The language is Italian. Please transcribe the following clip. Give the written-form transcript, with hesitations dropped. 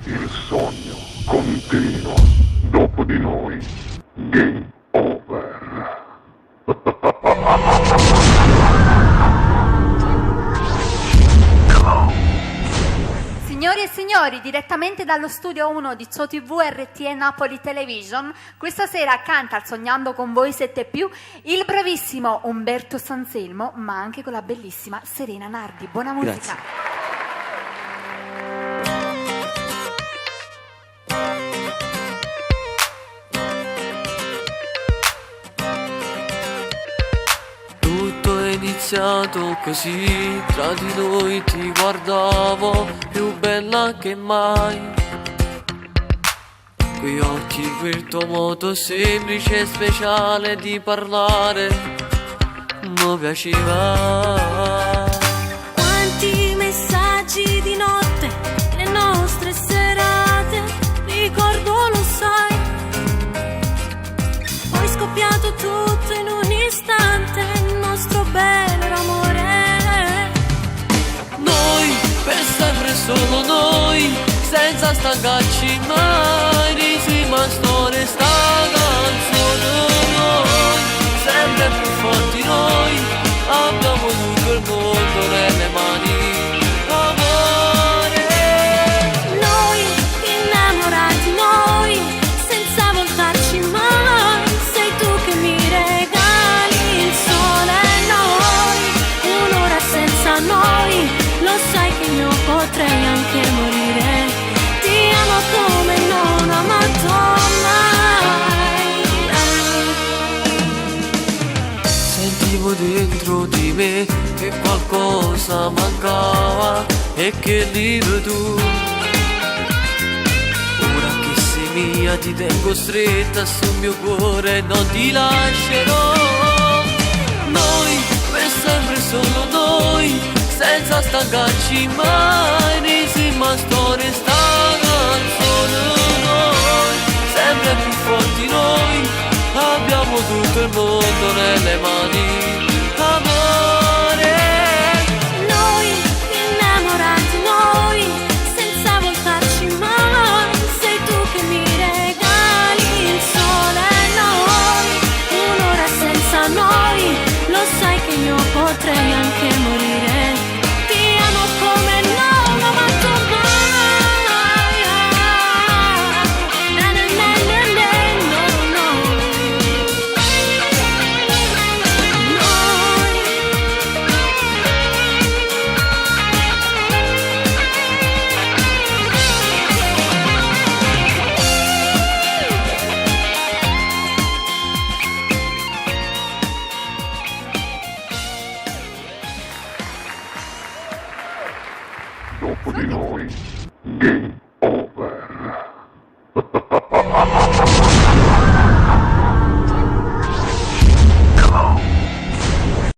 Il sogno continua. Dopo di noi, game over. Signori e signori, direttamente dallo studio 1 di ZooTV RTE Napoli Television, questa sera canta al Sognando con voi 7+, il bravissimo Umberto Sanselmo, ma anche con la bellissima Serena Nardi. Buona musica. Grazie. Tutto è iniziato così, tra di noi ti guardavo, più bella che mai. Quei occhi, quel tuo modo semplice e speciale di parlare, mi piaceva. Quanti messaggi di notte, le nostre serate, ricordo lo sai. Poi scoppiato tutto in un istante, il nostro bello amore. Noi, per sempre solo noi, senza stancarci mai, risima storia sta canzone. Noi, sempre più forti noi, abbiamo tutto il mondo nelle mani. Amore, Noi, innamorati noi, senza voltarci mai. Sei tu che mi regali il sole. Noi, un'ora senza noi, lo sai che io potrei anche morire. Ti amo come non ho amato mai. sentivo dentro di me che qualcosa mancava e che vivi tu. Ora che sei mia ti tengo stretta sul mio cuore e non ti lascerò. Noi, per sempre solo noi, senza stancarci mai, risima storia sta canzone. Noi, sempre più forti noi, abbiamo tutto il mondo nelle mani. Amore, Noi, innamorati noi, senza voltarci mai. Sei tu che mi regali il sole. Noi, un'ora senza noi, lo sai che io potrei anche morire. Ti amo come non ho amato mai. Na, na, na, na, na, no, no. Dopo di noi, game